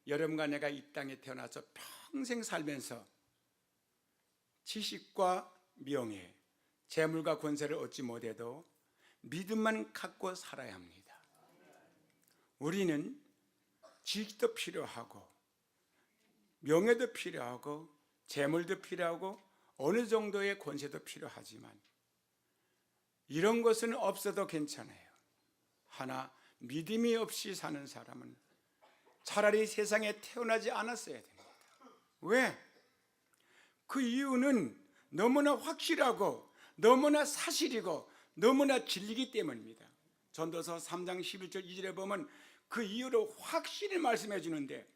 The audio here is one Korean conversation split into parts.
여러분과 내가 이 땅에 태어나서 평생 살면서 지식과 명예, 재물과 권세를 얻지 못해도 믿음만 갖고 살아야 합니다. 우리는 지식도 필요하고 명예도 필요하고 재물도 필요하고 어느 정도의 권세도 필요하지만 이런 것은 없어도 괜찮아요. 하나, 믿음이 없이 사는 사람은 차라리 세상에 태어나지 않았어야 됩니다. 왜? 그 이유는 너무나 확실하고 너무나 사실이고 너무나 진리이기 때문입니다. 전도서 3장 11절 2절에 보면 그 이유를 확실히 말씀해 주는데,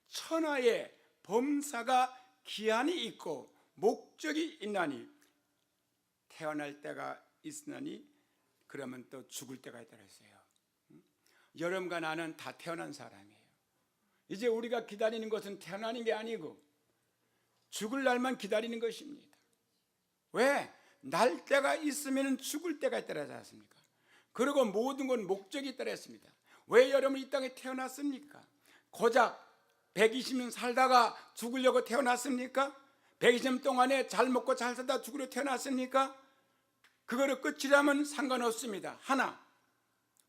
천하에 범사가 기한이 있고 목적이 있나니 태어날 때가 있으나니 그러면 또 죽을 때가 있다고 했어요. 여러분과 나는 다 태어난 사람이에요. 이제 우리가 기다리는 것은 태어나는 게 아니고 죽을 날만 기다리는 것입니다. 왜? 날 때가 있으면 죽을 때가 있다고 하지 않습니까? 그리고 모든 건 목적이 있다고 했습니다. 왜 여러분이 이 땅에 태어났습니까? 고작 120년 살다가 죽으려고 태어났습니까? 120년 동안에 잘 먹고 잘 살다 죽으려 태어났습니까? 그거를 끝이라면 상관없습니다. 하나,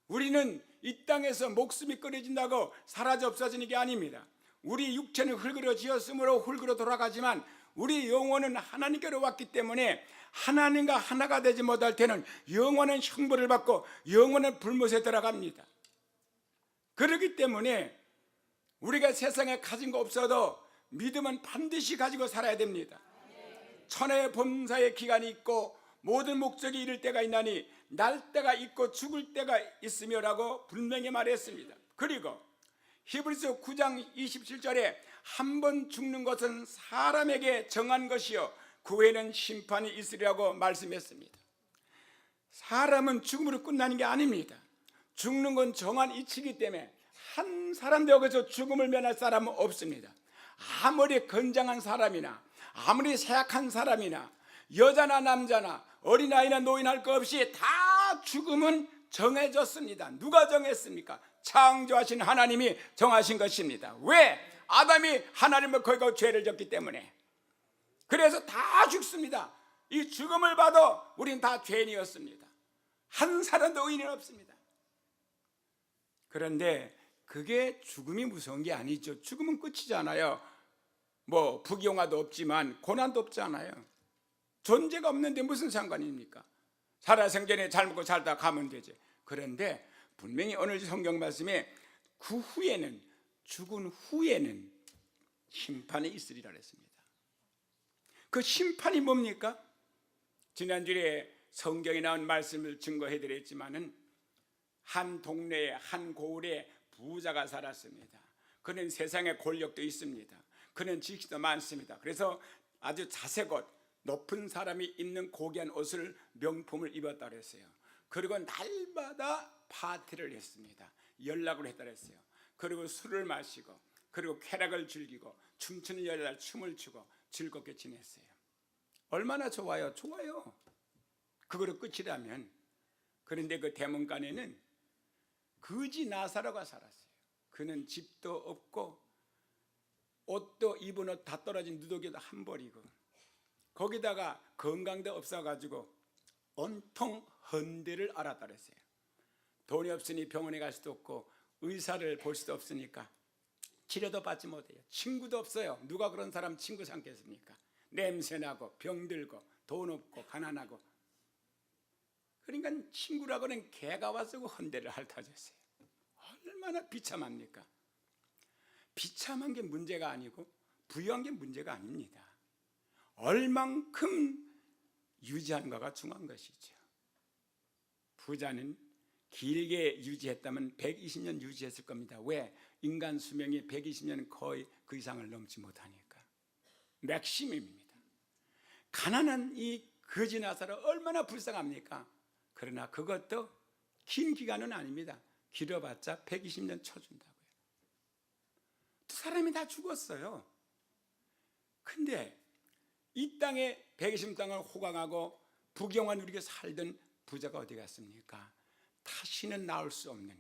우리는 이 땅에서 목숨이 끊어진다고 사라져 없어지는 게 아닙니다. 우리 육체는 흙으로 지었으므로 흙으로 돌아가지만 우리 영혼은 하나님께로 왔기 때문에 하나님과 하나가 되지 못할 때는 영원한 형벌을 받고 영원한 불못에 들어갑니다. 그렇기 때문에 우리가 세상에 가진 거 없어도 믿음은 반드시 가지고 살아야 됩니다. 천하의 범사의 기간이 있고 모든 목적이 이를 때가 있나니 날 때가 있고 죽을 때가 있으며라고 분명히 말했습니다. 그리고 히브리서 9장 27절에 한 번 죽는 것은 사람에게 정한 것이요 그 후에는 심판이 있으리라고 말씀했습니다. 사람은 죽음으로 끝나는 게 아닙니다. 죽는 건 정한 이치이기 때문에 한 사람도 여기서 죽음을 면할 사람은 없습니다. 아무리 건장한 사람이나 아무리 세약한 사람이나 여자나 남자나 어린아이나 노인 할 것 없이 다 죽음은 정해졌습니다. 누가 정했습니까? 창조하신 하나님이 정하신 것입니다. 왜? 아담이 하나님을 거역하고 죄를 졌기 때문에. 그래서 다 죽습니다. 이 죽음을 봐도 우린 다 죄인이었습니다. 한 사람도 의인은 없습니다. 그런데 그게 죽음이 무서운 게 아니죠. 죽음은 끝이잖아요. 뭐 부귀영화도 없지만 고난도 없잖아요. 존재가 없는데 무슨 상관입니까? 살아생전에 잘 먹고 살다 가면 되지. 그런데 분명히 오늘 성경 말씀에 그 후에는, 죽은 후에는 심판이 있으리라 했습니다. 그 심판이 뭡니까? 지난주에 성경에 나온 말씀을 증거해 드렸지만은 한 동네에 한 고을에 부자가 살았습니다. 그는 세상에 권력도 있습니다. 그는 지식도 많습니다. 그래서 아주 자색옷, 높은 사람이 입는 고귀한 옷을, 명품을 입었다 그랬어요. 그리고 날마다 파티를 했습니다. 연락을 했다 그랬어요. 그리고 술을 마시고 그리고 쾌락을 즐기고 춤추는 여자들 춤을 추고 즐겁게 지냈어요. 얼마나 좋아요? 좋아요. 그거로 끝이라면. 그런데 그 대문간에는 거지 나사로가 살았어요. 그는 집도 없고 옷도 입은 옷 다 떨어진 누더기도 한 벌이고 거기다가 건강도 없어가지고 온통 헌데를 앓았다 그랬어요. 돈이 없으니 병원에 갈 수도 없고 의사를 볼 수도 없으니까 치료도 받지 못해요. 친구도 없어요. 누가 그런 사람 친구 삼겠습니까? 냄새나고 병들고 돈 없고 가난하고. 그러니까 친구라고는 개가 와서 헌데를 핥아줬어요. 얼마나 비참합니까? 비참한 게 문제가 아니고 부유한 게 문제가 아닙니다. 얼만큼 유지하는가가 중요한 것이죠. 부자는 길게 유지했다면 120년 유지했을 겁니다. 왜? 인간 수명이 120년 거의 그 이상을 넘지 못하니까. 맥시멈입니다. 가난한 이 거지 나사로 얼마나 불쌍합니까? 그러나 그것도 긴 기간은 아닙니다. 길어봤자 120년 쳐준다고요. 두 사람이 다 죽었어요. 근데 이 땅에 120년 땅을 호강하고 부경화 누리게 살던 부자가 어디 갔습니까? 다시는 나올 수 없는,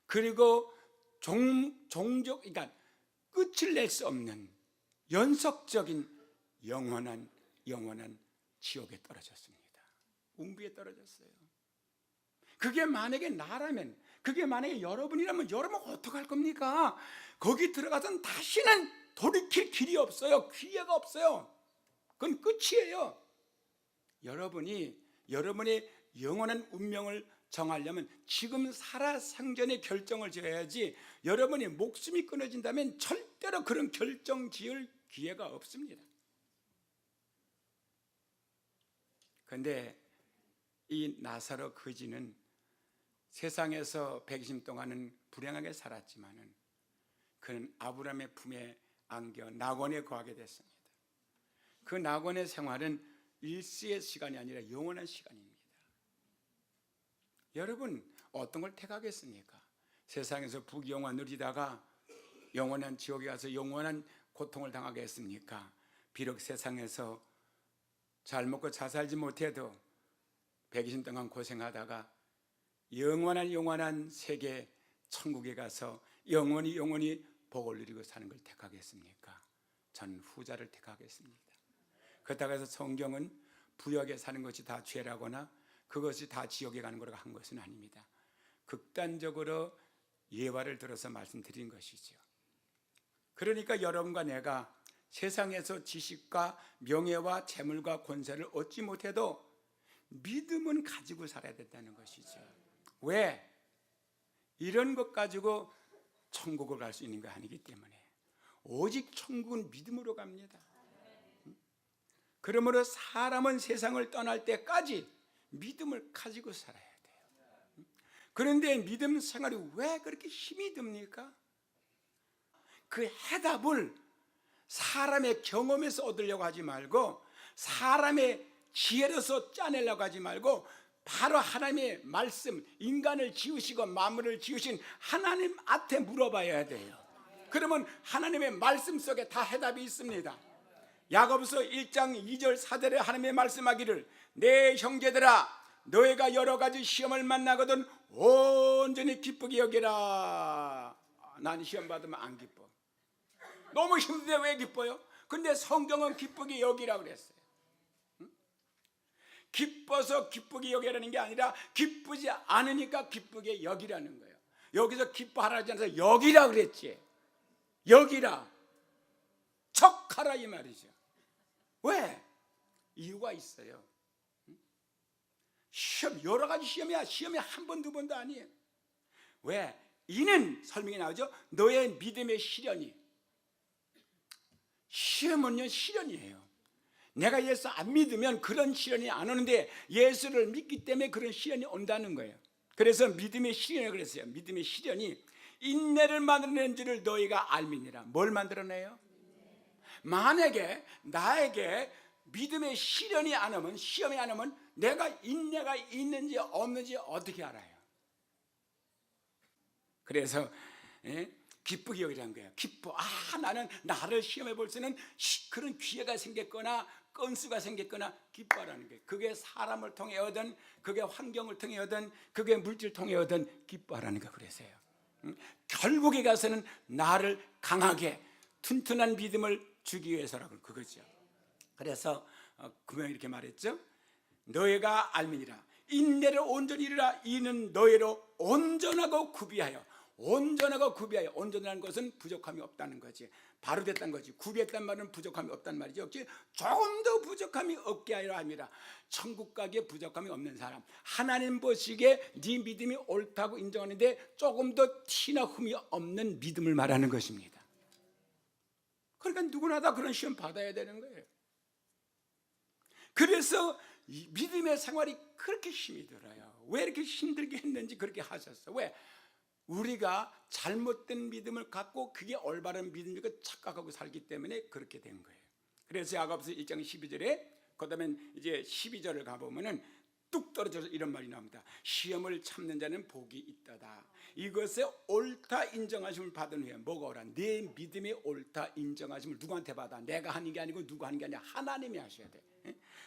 그리고 종족, 그러니까 끝을 낼 수 없는 연속적인 영원한 지옥에 떨어졌습니다. 웅비에 떨어졌어요. 그게 만약에 나라면, 그게 만약에 여러분이라면 여러분 어떡할 겁니까? 거기 들어가서는 다시는 돌이킬 길이 없어요. 기회가 없어요. 그건 끝이에요. 여러분이 여러분의 영원한 운명을 정하려면 지금 살아생전에 결정을 지어야지, 여러분이 목숨이 끊어진다면 절대로 그런 결정 지을 기회가 없습니다. 그런데 이 나사로 거지는 세상에서 120년 동안은 불행하게 살았지만은 그는 아브라함의 품에 안겨 낙원에 거하게 됐습니다. 그 낙원의 생활은 일시의 시간이 아니라 영원한 시간입니다. 여러분 어떤 걸 택하겠습니까? 세상에서 부귀영화 누리다가 영원한 지옥에 가서 영원한 고통을 당하겠습니까? 비록 세상에서 잘 먹고 잘 살지 못해도 120년 동안 고생하다가 영원한 세계 천국에 가서 영원히 복을 누리고 사는 걸 택하겠습니까? 저는 후자를 택하겠습니다. 그렇다고 해서 성경은 부역에 사는 것이 다 죄라거나 그것이 다 지옥에 가는 거라고 한 것은 아닙니다. 극단적으로 예화를 들어서 말씀드린 것이죠. 그러니까 여러분과 내가 세상에서 지식과 명예와 재물과 권세를 얻지 못해도 믿음은 가지고 살아야 된다는 것이죠. 왜? 이런 것 가지고 천국을 갈 수 있는 거 아니기 때문에. 오직 천국은 믿음으로 갑니다. 그러므로 사람은 세상을 떠날 때까지 믿음을 가지고 살아야 돼요. 그런데 믿음 생활이 왜 그렇게 힘이 듭니까? 그 해답을 사람의 경험에서 얻으려고 하지 말고, 사람의 지혜로서 짜내려고 하지 말고, 바로 하나님의 말씀, 인간을 지으시고 만물을 지으신 하나님한테 물어봐야 돼요. 그러면 하나님의 말씀 속에 다 해답이 있습니다. 야고보서 1장 2절 4절에 하나님의 말씀하기를, 내 형제들아 너희가 여러 가지 시험을 만나거든 온전히 기쁘게 여기라. 난 시험 받으면 안 기뻐. 너무 힘든데 왜 기뻐요? 근데 성경은 기쁘게 여기라 그랬어요. 기뻐서 기쁘게 여기라는 게 아니라 기쁘지 않으니까 기쁘게 여기라는 거예요. 여기서 기뻐하라지 않아서 여기라 그랬지. 여기라, 척하라 이 말이죠. 왜? 이유가 있어요. 시험, 여러 가지 시험이야. 시험이 한 번, 두 번도 아니에요. 왜? 이는 설명이 나오죠. 너의 믿음의 시련이. 시험은요, 시련이에요. 내가 예수 안 믿으면 그런 시련이 안 오는데 예수를 믿기 때문에 그런 시련이 온다는 거예요. 그래서 믿음의 시련을 그랬어요. 믿음의 시련이 인내를 만들어낸 줄을 너희가 알미니라. 뭘 만들어내요? 만약에 나에게 믿음의 시련이 안 오면, 시험이 안 오면 내가 인내가 있는지 없는지 어떻게 알아요? 그래서 기쁘게 여기라는 거예요. 기뻐. 나는 나를 시험해 볼 수 있는 그런 기회가 생겼거나 건수가 생겼거나 기뻐하라는 거예요. 그게 사람을 통해 얻은, 그게 환경을 통해 얻은, 그게 물질 통해 얻은 기뻐하라는 거. 그래서요. 결국에 가서는 나를 강하게 튼튼한 믿음을 주기 위해서라고 그거죠. 그래서 그명 이렇게 말했죠. 너희가 알미니라. 인내를 온전히 이루라. 이는 너희로 온전하고 구비하여. 온전하고 구비하여. 온전한 것은 부족함이 없다는 거지. 바로 됐다는 거지. 구비했단 말은 부족함이 없다는 말이죠. 조금 더 부족함이 없게 하려 합니다. 천국 가기에 부족함이 없는 사람, 하나님 보시기에 네 믿음이 옳다고 인정하는데 조금 더 티나 흠이 없는 믿음을 말하는 것입니다. 그러니까 누구나 다 그런 시험 받아야 되는 거예요. 그래서 이 믿음의 생활이 그렇게 힘이 들어요. 왜 이렇게 힘들게 했는지 그렇게 하셨어. 왜? 우리가 잘못된 믿음을 갖고 그게 올바른 믿음이고 착각하고 살기 때문에 그렇게 된 거예요. 그래서 야고보서 1장 12절에 그다음에 이제 12절을 가보면은 뚝 떨어져서 이런 말이 나옵니다. 시험을 참는 자는 복이 있다다. 이것에 옳다 인정하심을 받은 후에 뭐가 오라? 내 믿음이 옳다 인정하심을 누구한테 받아? 내가 하는 게 아니고 누가 하는 게 아니라 하나님이 하셔야 돼.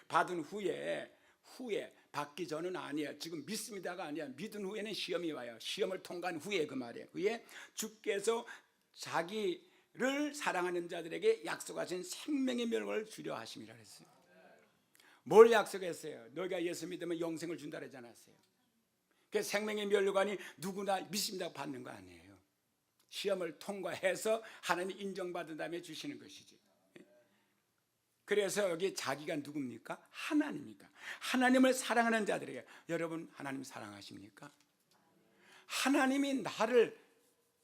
받은 후에 받기 전은 아니에요. 지금 믿습니다가 아니야. 믿은 후에는 시험이 와요. 시험을 통과한 후에 그 말이에요. 후에 주께서 자기 를 사랑하는 자들에게 약속하신 생명의 멸관을 주려 하심이라 그랬어요. 뭘 약속했어요? 너희가 예수 믿으면 영생을 준다 그러지 않았어요? 그 생명의 멸관이 누구나 믿습니다 받는 거 아니에요. 시험을 통과해서 하나님이 인정받은 다음에 주시는 것이지. 그래서 여기 자기가 누굽니까? 하나님입니까? 하나님을 사랑하는 자들에게, 여러분 하나님 사랑하십니까? 하나님이 나를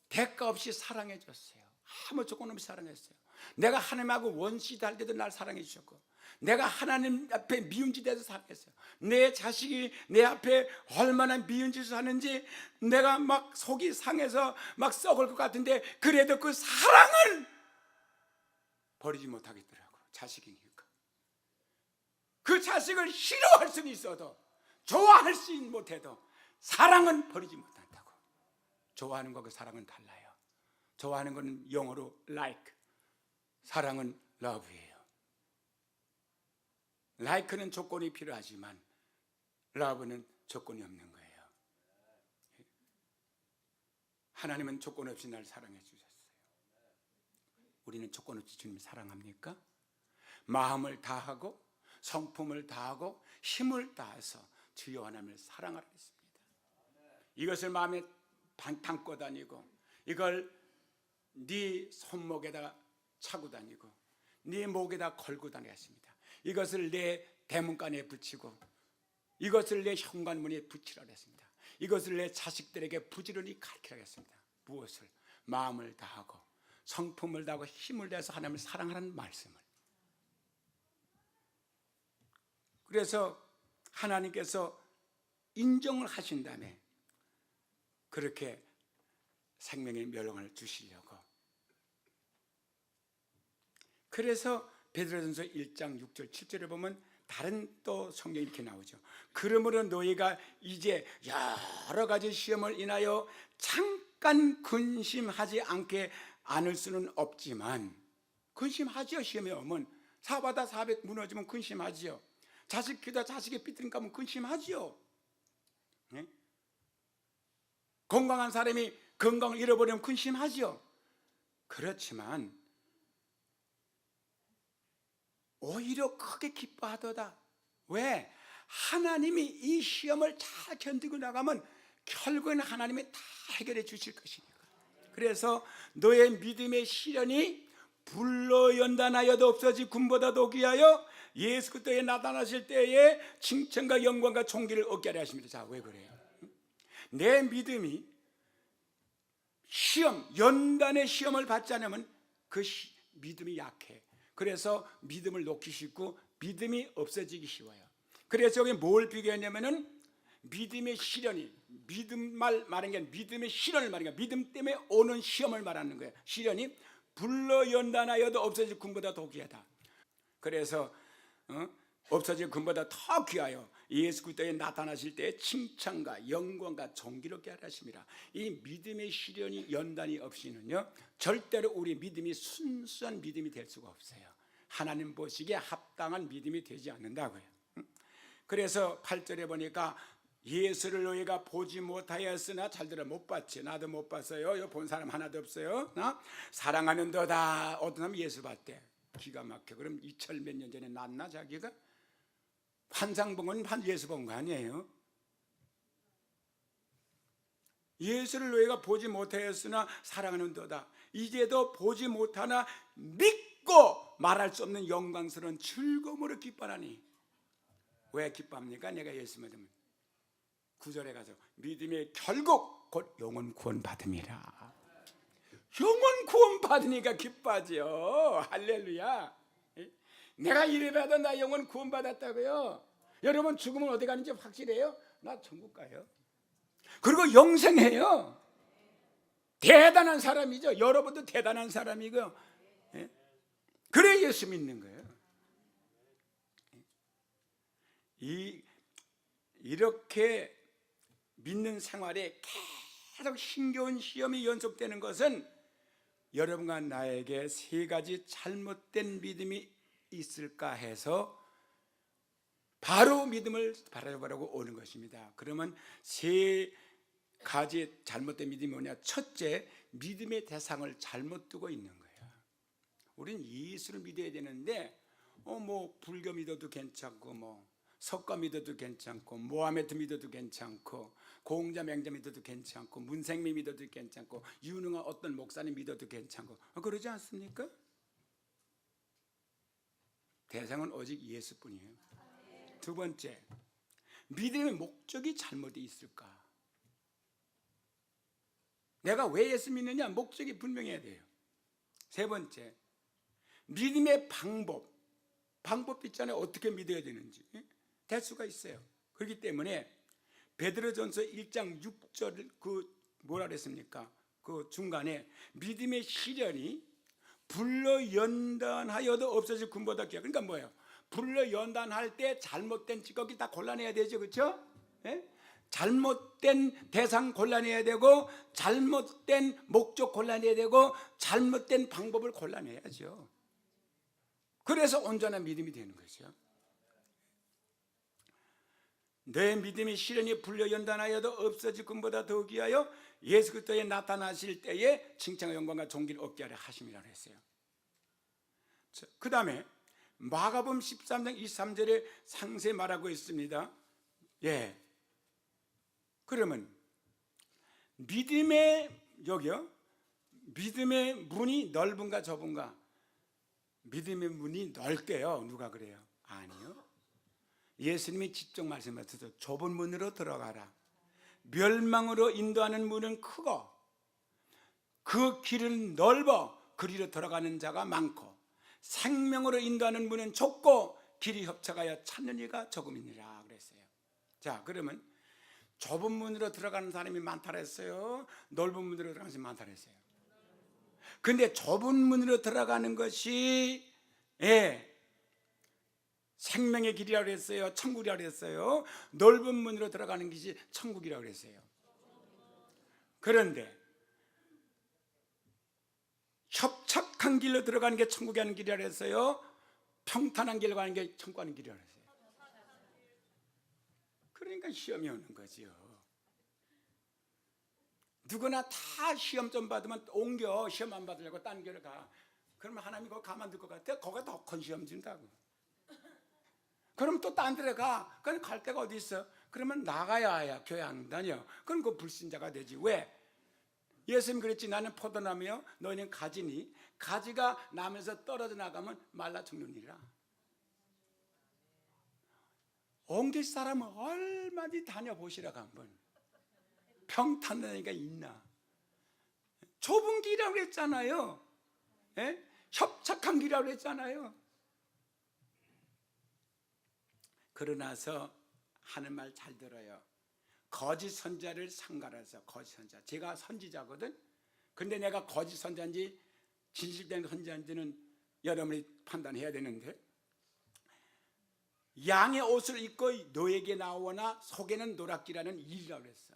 대가 없이 사랑해 줬어요. 아무 조건 없이 사랑했어요. 내가 하나님하고 원시다 할 때도 날 사랑해 주셨고, 내가 하나님 앞에 미운 짓 해서 사랑했어요. 내 자식이 내 앞에 얼마나 미운 짓을 하는지 내가 막 속이 상해서 막 썩을 것 같은데, 그래도 그 사랑을 버리지 못하겠더라고. 자식이니까. 그 자식을 싫어할 수는 있어도, 좋아할 수 못해도 사랑은 버리지 못한다고. 좋아하는 것과 사랑은 달라요. 좋아하는 것은 영어로 like, 사랑은 love예요. like는 조건이 필요하지만 love는 조건이 없는 거예요. 하나님은 조건 없이 날 사랑해 주셨어요. 우리는 조건 없이 주님을 사랑합니까? 마음을 다하고 성품을 다하고 힘을 다해서 주여 하나님을 사랑하라 했습니다. 이것을 마음에 담고 다니고, 이걸 네 손목에다가 차고 다니고, 네 목에다 걸고 다니겠습니다. 이것을 내 대문간에 붙이고, 이것을 내 현관문에 붙이라 했습니다. 이것을 내 자식들에게 부지런히 가르치라 했습니다. 무엇을? 마음을 다하고 성품을 다하고 힘을 다해서 하나님을 사랑하라는 말씀을. 그래서 하나님께서 인정을 하신 다음에 그렇게 생명의 멸망을 주시려고. 그래서 베드로전서 1장 6절 7절에 보면 다른 또 성경이 이렇게 나오죠. 그러므로 너희가 이제 여러 가지 시험을 인하여 잠깐 근심하지 않을 수는 없지만, 근심하지요. 시험에 오면 사바다 400 무너지면 근심하지요. 자식 키우다 자식의 삐뚤림 가면 근심하지요. 네? 건강한 사람이 건강을 잃어버리면 근심하지요. 그렇지만 오히려 크게 기뻐하도다. 왜? 하나님이 이 시험을 잘 견디고 나가면 결국에는 하나님이 다 해결해 주실 것이니까. 그래서 너의 믿음의 시련이 불로 연단하여도 없어지 군보다도 귀하여 예수 그리스도에 나타나실 때에 칭찬과 영광과 존귀를 얻게 하려 하십니다. 자, 왜 그래요? 내 믿음이 시험, 연단의 시험을 받지 않으면 그 믿음이 약해. 그래서 믿음을 놓기 쉽고 믿음이 없어지기 쉬워요. 그래서 여기 뭘 비교했냐면은 믿음의 시련이, 믿음 말하는 게 믿음의 시련을 말하는 거야. 믿음 때문에 오는 시험을 말하는 거예요. 시련이 불로 연단하여도 없어질 금보다 더 귀하다. 그래서 없어질 금보다 더 귀하여 예수 그리스도에 나타나실 때 칭찬과 영광과 존귀롭게 하라 하심이라. 이 믿음의 시련이 연단이 없이는요 절대로 우리 믿음이 순수한 믿음이 될 수가 없어요. 하나님 보시기에 합당한 믿음이 되지 않는다고요. 그래서 8절에 보니까 예수를 너희가 보지 못하였으나, 잘 들어, 못 봤지. 나도 못 봤어요. 본 사람 하나도 없어요. 사랑하는 너다. 어떤 사람 예수 봤대. 기가 막혀. 그럼 2000 몇 년 전에 났나 자기가? 환상 본 건 예수 본 거 아니에요? 예수를 너희가 보지 못하였으나 사랑하는 너다. 이제도 보지 못하나 믿고 말할 수 없는 영광스러운 즐거움으로 기뻐하니. 왜 기뻐합니까? 내가 예수 믿으면 9절에 가서 믿음의 결국 곧 영혼 구원 받음이라. 영혼 구원 받으니까 기뻐하죠. 할렐루야. 내가 이래봐도 나 영혼 구원 받았다고요. 여러분 죽으면 어디 가는지 확실해요? 나 천국 가요. 그리고 영생해요. 대단한 사람이죠. 여러분도 대단한 사람이고. 그래 예수 믿는 거예요. 이렇게 믿는 생활에 계속 힘겨운 시험이 연속되는 것은 여러분과 나에게 세 가지 잘못된 믿음이 있을까 해서 바로 믿음을 바라보라고 오는 것입니다. 그러면 세 가지 잘못된 믿음이 뭐냐? 첫째, 믿음의 대상을 잘못 두고 있는 거예요. 우린 예수를 믿어야 되는데 뭐 불교 믿어도 괜찮고 뭐 석가 믿어도 괜찮고 모하메드 믿어도 괜찮고 공자 맹자 믿어도 괜찮고 문생미 믿어도 괜찮고 유능한 어떤 목사님 믿어도 괜찮고 그러지 않습니까? 대상은 오직 예수뿐이에요. 두 번째, 믿음의 목적이 잘못되어 있을까? 내가 왜 예수 믿느냐? 목적이 분명해야 돼요. 세 번째, 믿음의 방법 있잖아요. 어떻게 믿어야 되는지 될 수가 있어요. 그렇기 때문에 베드로전서 1장 6절 뭐라 그랬습니까? 그 중간에 믿음의 시련이 불러 연단하여도 없어질 금보다 귀하다. 그러니까 뭐예요? 불러 연단할 때 잘못된 찌꺼기 다 골라내야 되죠, 그렇죠? 예? 잘못된 대상 골라내야 되고 잘못된 목적 골라내야 되고 잘못된 방법을 골라내야죠. 그래서 온전한 믿음이 되는 거죠. 내 믿음의 시련이 불려 연단하여도 없어질 금보다 더 귀하여 예수 그리스도에 나타나실 때에 칭찬과 영광과 존귀를 얻게 하려 하심이라고 했어요. 그 다음에 마가복음 13장 23절에 상세히 말하고 있습니다. 예. 그러면 믿음의 문이 넓은가 좁은가? 믿음의 문이 넓대요. 누가 그래요? 아니요. 예수님이 직접 말씀하셔서 좁은 문으로 들어가라. 멸망으로 인도하는 문은 크고 그 길은 넓어 그리로 들어가는 자가 많고 생명으로 인도하는 문은 좁고 길이 협착하여 찾는 이가 조금이니라 그랬어요. 자, 그러면 좁은 문으로 들어가는 사람이 많다 그랬어요? 넓은 문으로 들어가는 사람이 많다 그랬어요? 근데 좁은 문으로 들어가는 것이 생명의 길이라고 그랬어요? 천국이라고 그랬어요? 넓은 문으로 들어가는 것이 천국이라고 그랬어요. 그런데 협착한 길로 들어가는 게 천국이 하는 길이라고 했어요? 평탄한 길로 가는 게 천국 하는 길이라고 했어요? 그러니까 시험이 오는 거죠. 누구나 다 시험 좀 받으면 옮겨 시험 안 받으려고 딴 길을 가. 그러면 하나님이 거기 가만둘 것 같아? 거기가 더 큰 시험 준다고. 그럼 또 딴 데로 가. 그럼 갈 데가 어디 있어? 그러면 나가야 교회 안 다녀. 그럼 그 불신자가 되지. 왜? 예수님 그랬지. 나는 포도나무요 너희는 가지니 가지가 나무에서 떨어져 나가면 말라 죽느니라. 옮길 사람은 얼마든지 다녀보시라고 한번. 평탄하니까 있나? 좁은 길이라고 그랬잖아요. 협착한 길이라고 그랬잖아요. 그러나서 하는 말 잘 들어요. 거짓 선자를 상가라서 거짓 선자. 제가 선지자거든. 근데 내가 거짓 선자인지 진실된 선자인지는 여러분이 판단해야 되는데, 양의 옷을 입고 너에게 나오나 속에는 노랗기라는 일이라고 그랬어.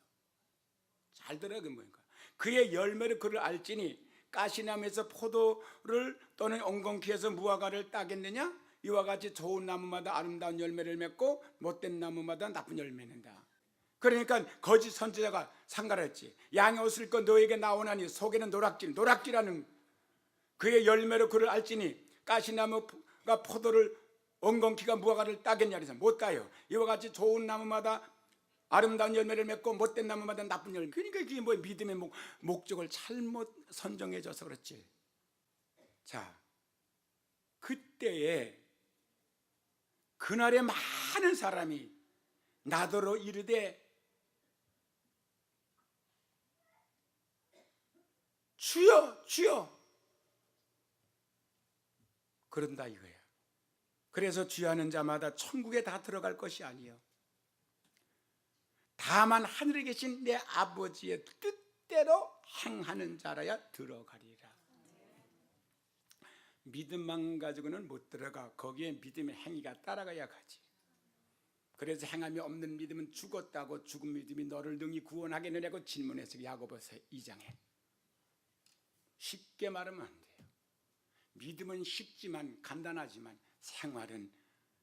잘 들어요. 그 뭐니까 그의 열매를 그를 알지니 가시나무에서 포도를 또는 엉겅퀴에서 무화과를 따겠느냐? 이와 같이 좋은 나무마다 아름다운 열매를 맺고 못된 나무마다 나쁜 열매를 낸다. 그러니까 거짓 선지자가 상가했지. 양의 옷을 입고 너에게 나오나니 속에는 노랗기라는 그의 열매로 그를 알지니 가시나무가 포도를 엉겅퀴가 무화과를 따겠냐 그래서 못 따요. 이와 같이 좋은 나무마다 아름다운 열매를 맺고 못된 나무마다 나쁜 열매. 그러니까 이게 뭐 믿음의 목적을 잘못 선정해줘서 그렇지. 자, 그때에 그날에 많은 사람이 나더러 이르되 주여 주여 그런다 이거야. 그래서 주여하는 자마다 천국에 다 들어갈 것이 아니요 다만 하늘에 계신 내 아버지의 뜻대로 행하는 자라야 들어가리라. 믿음만 가지고는 못 들어가. 거기에 믿음의 행위가 따라가야 가지. 그래서 행함이 없는 믿음은 죽었다고 죽은 믿음이 너를 능히 구원하겠느냐고 질문했어요. 야고보서 2장에. 쉽게 말하면 안 돼요. 믿음은 쉽지만 간단하지만 생활은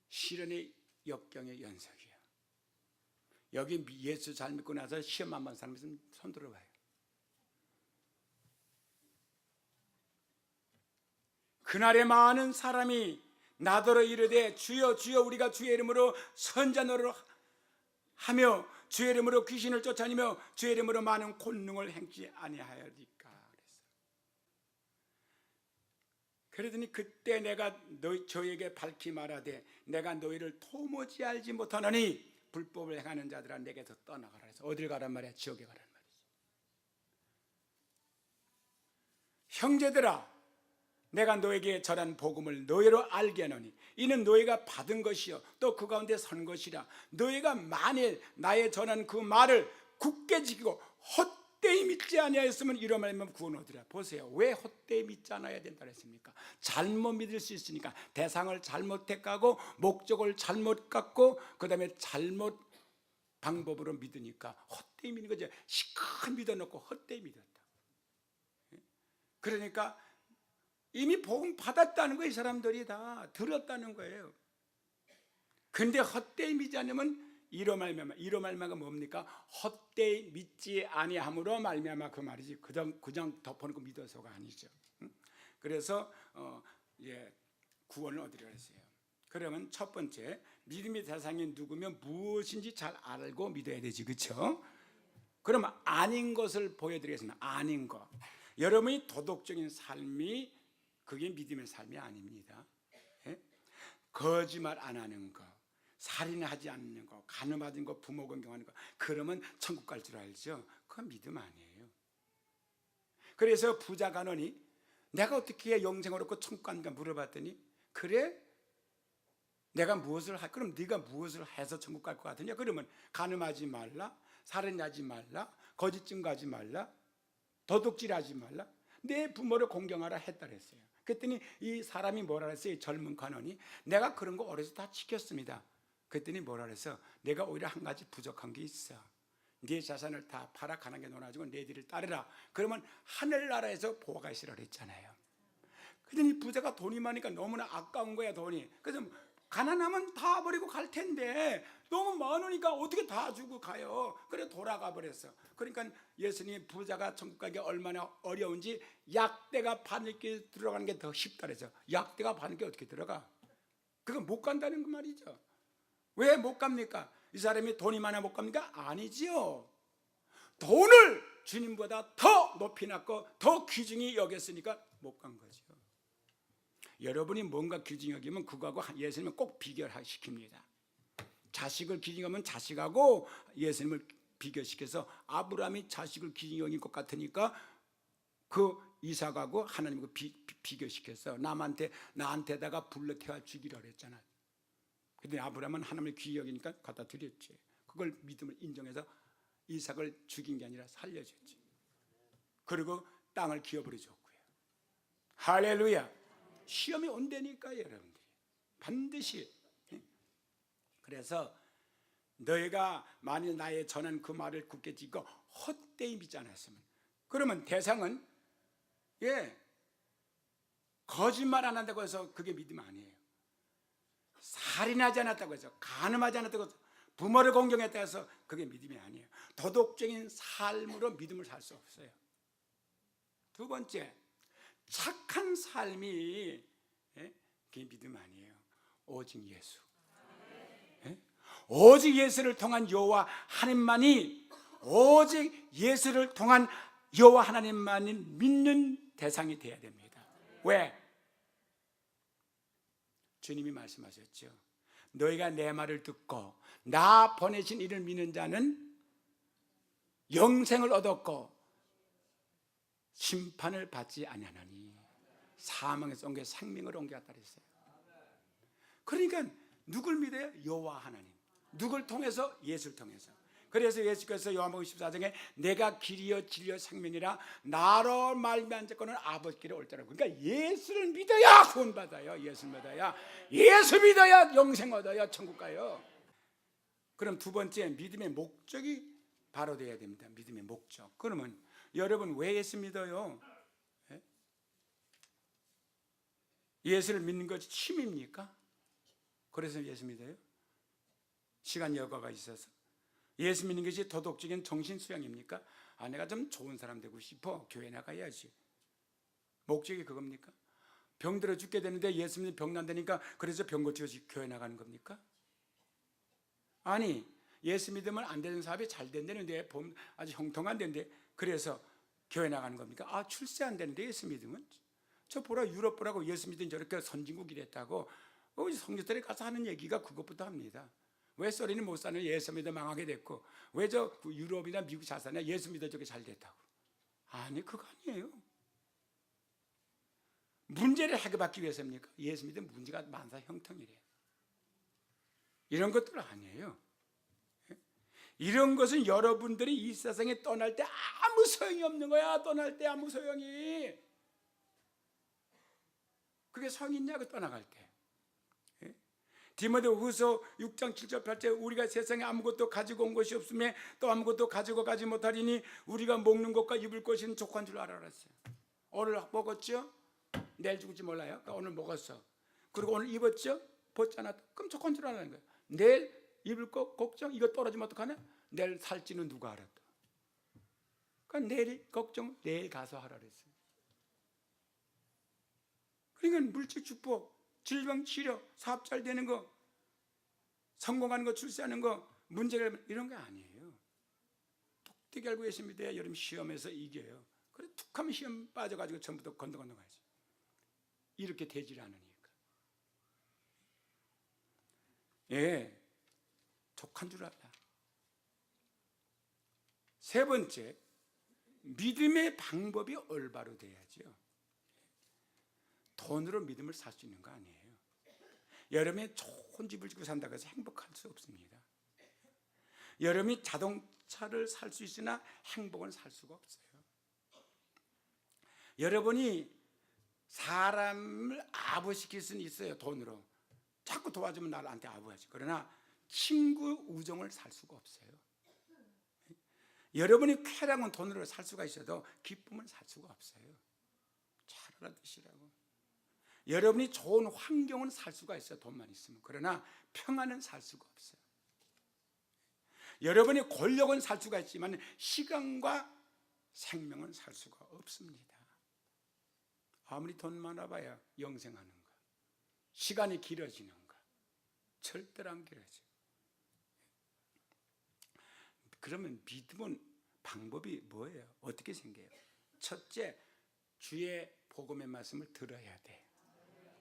시련의 역경의 연속이에요. 여기 예수 잘 믿고 나서 시험 안 받은 사람 있으면 손 들어봐요. 그날에 많은 사람이 나더러 이르되 주여 주여 우리가 주의 이름으로 선자 노릇을 하며 주의 이름으로 귀신을 쫓아내며 주의 이름으로 많은 권능을 행치 아니하였리까. 그러더니 그때 내가 저에게 밝히 말하되 내가 너희를 도무지 알지 못하노니 불법을 행하는 자들아 내게서 떠나가라 해서 어딜 가란 말이야? 지옥에 가란 말이지. 형제들아 내가 너에게 전한 복음을 너희로 알게 하노니 이는 너희가 받은 것이요 또 그 가운데 선 것이라. 너희가 만일 나의 전한 그 말을 굳게 지키고 헛되이 믿지 아니하였으면 이런 말이면 구원 얻으리라. 보세요. 왜 헛되이 믿지 않아야 된다 했습니까? 잘못 믿을 수 있으니까. 대상을 잘못 택하고 목적을 잘못 갖고 그 다음에 잘못 방법으로 믿으니까 헛되이 믿는 거죠. 시큰 믿어놓고 헛되이 믿었다. 그러니까 이미 복음 받았다는 거예요. 이 사람들이 다 들었다는 거예요. 근데 헛되이 믿지 않으면 이로 말미암아 뭡니까? 헛되이 믿지 아니함으로 말미암아 그 말이지. 그냥 덮어놓고 믿어서가 아니죠. 그래서 구원을 얻으려 했어요. 그러면 첫 번째 믿음의 대상이 누구면 무엇인지 잘 알고 믿어야 되지, 그렇죠? 그러면 아닌 것을 보여드리겠습니다. 아닌 것. 여러분이 도덕적인 삶이 그게 믿음의 삶이 아닙니다. 거짓말 안 하는 거, 살인하지 않는 거, 간음하는 거, 부모 공경하는 거, 그러면 천국 갈 줄 알죠? 그건 믿음 아니에요. 그래서 부자 간원이 내가 어떻게 영생을 얻고 천국 가는가 물어봤더니 그래? 내가 무엇을 그럼 네가 무엇을 해서 천국 갈 것 같으냐? 그러면 간음하지 말라, 살인하지 말라, 거짓 증거하지 말라, 도둑질하지 말라, 내 부모를 공경하라 했다 그랬어요. 그랬더니 이 사람이 뭐라 그랬어요? 이 젊은 간원이 내가 그런 거 어려서 다 지켰습니다. 그랬더니 뭐라 그랬어? 내가 오히려 한 가지 부족한 게 있어. 네 자산을 다 팔아 가난하게 놀아주고 내 뒤를 따르라. 그러면 하늘나라에서 보호가 있으라 그랬잖아요. 그랬더니 부자가 돈이 많으니까 너무나 아까운 거야, 돈이. 그래서 가난하면 다 버리고 갈 텐데 너무 많으니까 어떻게 다 주고 가요. 그래 돌아가 버렸어. 그러니까 예수님이 부자가 천국 가기 얼마나 어려운지 약대가 바늘길 들어가는 게 더 쉽다 그래서 약대가 바늘길 어떻게 들어가? 그건 못 간다는 그 말이죠. 왜 못 갑니까? 이 사람이 돈이 많아 못 갑니까? 아니지요. 돈을 주님보다 더 높이 놨고 더 귀중히 여겼으니까 못 간 거죠. 여러분이 뭔가 귀중히 여기면 그거하고 예수님은 꼭 비교시킵니다. 자식을 귀중히 여기면 자식하고 예수님을 비교시켜서 아브라함이 자식을 귀중히 여긴 것 같으니까 그 이삭하고 하나님을 비교시켜서 나한테다가 불러 태워 죽이라 그랬잖아. 그런데 아브라함은 하나님을 귀히 여기니까 갖다 드렸지. 그걸 믿음을 인정해서 이삭을 죽인 게 아니라 살려줬지. 그리고 땅을 기업으로 줬고요. 할렐루야. 시험이 온다니까 여러분들이 반드시. 그래서 너희가 만일 나의 전한 그 말을 굳게 지키고 헛되이 믿지 않았으면, 그러면 대상은 거짓말 안 한다고 해서 그게 믿음 아니에요. 살인하지 않았다고 해서, 간음하지 않았다고 해서, 부모를 공경했다고 해서 그게 믿음이 아니에요. 도덕적인 삶으로 믿음을 살 수 없어요. 두 번째, 착한 삶이 그게 믿음 아니에요. 오직 예수. 오직 예수를 통한 여호와 하나님만이, 오직 예수를 통한 여호와 하나님만이 믿는 대상이 되어야 됩니다. 왜? 주님이 말씀하셨죠. 너희가 내 말을 듣고 나 보내신 이를 믿는 자는 영생을 얻었고 심판을 받지 아니하나니 사망에서 온 게 생명을 옮겨갔다 그랬어요. 그러니까 누굴 믿어요? 여호와 하나님. 누굴 통해서? 예수를 통해서. 그래서 예수께서 요한복음 14장에 내가 길이요 진리요 생명이라 나로 말미암은 자는 아버지께로 올 자라고. 그러니까 예수를 믿어야 구원받아요. 예수를 믿어야, 예수 믿어야 영생 얻어요. 천국 가요. 그럼 두 번째, 믿음의 목적이 바로 돼야 됩니다. 믿음의 목적. 그러면 여러분 왜 예수 믿어요? 예수를 믿는 것이 취미입니까? 그래서 예수 믿어요? 시간 여가가 있어서? 예수 믿는 것이 도덕적인 정신 수양입니까? 내가 좀 좋은 사람 되고 싶어, 교회 나가야지. 목적이 그겁니까? 병들어 죽게 되는데 예수 믿으면 병 난다니까 그래서 병 고치고 교회 나가는 겁니까? 아니, 예수 믿으면 안 되는 사업이 잘 된다는데 아주 형통한데 그래서 교회 나가는 겁니까? 아, 출세 안 되는데 예수 믿으면? 저 보라, 유럽 보라고. 예수 믿으면 저렇게 선진국이 됐다고 성지들에 가서 하는 얘기가 그것부터 합니다. 왜 소리는 못 사는 예수 믿어 망하게 됐고, 왜 저 유럽이나 미국 잘 사냐, 예수 믿어 저게 잘 됐다고. 아니, 그거 아니에요. 문제를 해결받기 위해서입니까? 예수 믿으면 문제가 만사 형통이래요. 이런 것들 아니에요. 이런 것은 여러분들이 이 세상에 떠날 때 아무 소용이 없는 거야. 떠날 때 아무 소용이. 그게 소용이 있냐고, 떠나갈 때. 디모데후서 6장 7절 8절 우리가 세상에 아무것도 가지고 온 것이 없으며 또 아무것도 가지고 가지 못하리니 우리가 먹는 것과 입을 것은 족한 줄 알아 그랬어요. 오늘 먹었죠? 내일 죽을지 몰라요. 그러니까 오늘 먹었어. 그리고 오늘 입었죠? 벗잖아. 그럼 족한 줄 알아는 거예요. 내일 입을 거 걱정? 이거 떨어지면 어떡하나? 내일 살지는 누가 알아? 그러니까 내일 걱정 내일 가서 하라 그랬어요. 그러니까 물질 축복, 질병 치료, 사업 잘 되는 거, 성공하는 거, 출세하는 거, 문제를 이런 거 아니에요. 독특히 알고 계십니다. 여러분 시험에서 이겨요. 그래 툭 하면 시험 빠져가지고 전부 다 건너가야지. 이렇게 되질 않으니까. 예, 족한 줄 알아. 세 번째, 믿음의 방법이 올바로 돼야죠. 돈으로 믿음을 살 수 있는 거 아니에요. 여러분이 좋은 집을 짓고 산다고 해서 행복할 수 없습니다. 여러분이 자동차를 살 수 있으나 행복은 살 수가 없어요. 여러분이 사람을 아부시킬 수는 있어요. 돈으로 자꾸 도와주면 나한테 아부하지. 그러나 친구 우정을 살 수가 없어요. 여러분이 쾌락은 돈으로 살 수가 있어도 기쁨을 살 수가 없어요. 잘 알아두시라고. 여러분이 좋은 환경은 살 수가 있어요. 돈만 있으면. 그러나 평안은 살 수가 없어요. 여러분이 권력은 살 수가 있지만 시간과 생명은 살 수가 없습니다. 아무리 돈 많아봐야 영생하는 거, 시간이 길어지는 거 절대로 안 길어져. 그러면 믿음은 방법이 뭐예요? 어떻게 생겨요? 첫째, 주의 복음의 말씀을 들어야 돼.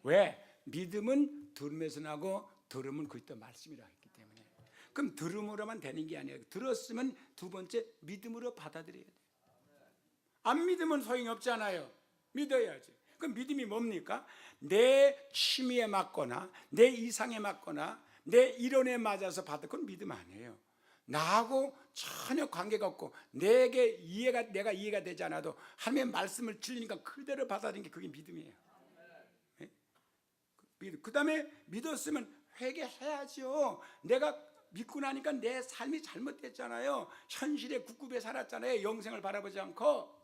왜? 믿음은 들으면서 나고 들으면 그리스도 말씀이라 했기 때문에. 그럼 들음으로만 되는 게 아니에요. 들었으면 두 번째 믿음으로 받아들여야 돼요. 안 믿으면 소용이 없잖아요. 믿어야지. 그럼 믿음이 뭡니까? 내 취미에 맞거나 내 이상에 맞거나 내 이론에 맞아서 받을 건 믿음 아니에요. 나하고 전혀 관계가 없고 내가 이해가 되지 않아도 하나님의 말씀을 들으니까 그대로 받아들이는 게 그게 믿음이에요. 그 다음에 믿었으면 회개해야죠. 내가 믿고 나니까 내 삶이 잘못됐잖아요. 현실에 굽굽에 살았잖아요. 영생을 바라보지 않고.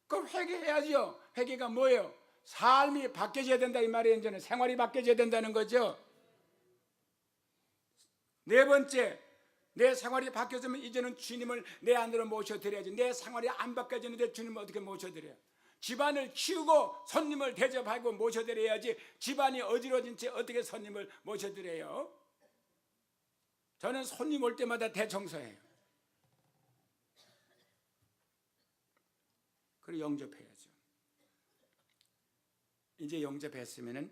그럼 회개해야죠. 회개가 뭐예요? 삶이 바뀌어져야 된다 이 말이에요. 이제는 생활이 바뀌어져야 된다는 거죠. 네 번째, 내 생활이 바뀌어지면 이제는 주님을 내 안으로 모셔드려야지. 내 생활이 안 바뀌어지는데 주님을 어떻게 모셔드려요? 집안을 키우고 손님을 대접하고 모셔드려야지. 집안이 어지러진 채 어떻게 손님을 모셔드려요? 저는 손님 올 때마다 대청소해요. 그리고 영접해야죠. 이제 영접했으면은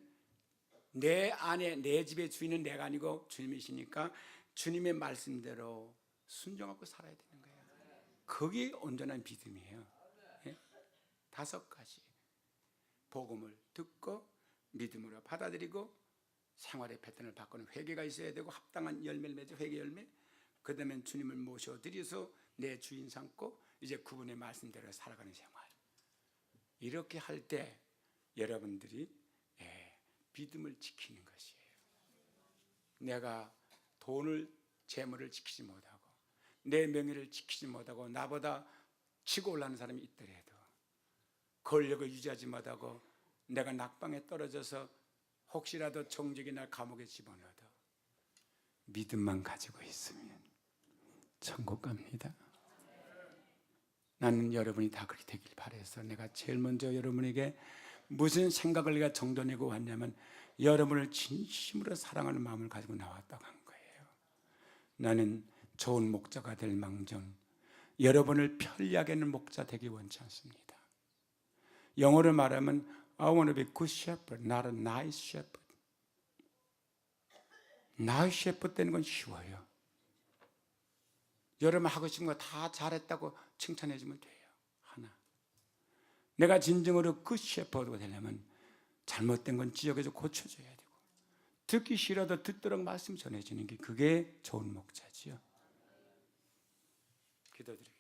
내 안에 내 집의 주인은 내가 아니고 주님이시니까 주님의 말씀대로 순종하고 살아야 되는 거예요. 그게 온전한 믿음이에요. 예? 5가지. 복음을 듣고 믿음으로 받아들이고 생활의 패턴을 바꾸는 회개가 있어야 되고 합당한 열매를 맺어 회개 열매. 그 다음에 주님을 모셔드려서 내 주인 삼고 이제 그분의 말씀대로 살아가는 생활. 이렇게 할 때 여러분들이 믿음을 지키는 것이에요. 내가 돈을 재물을 지키지 못하고 내 명예를 지키지 못하고 나보다 치고 올라가는 사람이 있더라도 권력을 유지하지 못하고 내가 낙방에 떨어져서 혹시라도 정적이 날 감옥에 집어넣어도 믿음만 가지고 있으면 천국 갑니다. 나는 여러분이 다 그렇게 되길 바라서 내가 제일 먼저 여러분에게 무슨 생각을 내가 정돈하고 왔냐면 여러분을 진심으로 사랑하는 마음을 가지고 나왔다고 한 거예요. 나는 좋은 목자가 될 망정 여러분을 편리하게 하는 목자 되기 원치 않습니다. 영어로 말하면 I want to be good shepherd, not a nice shepherd. nice shepherd 되는 건 쉬워요. 여러분 하고 싶은 거 다 잘했다고 칭찬해 주면 돼요. 하나. 내가 진정으로 good shepherd가 되려면 잘못된 건 지적해서 고쳐줘야 되고 듣기 싫어도 듣도록 말씀 전해주는 게 그게 좋은 목자지요. 기도드립니다.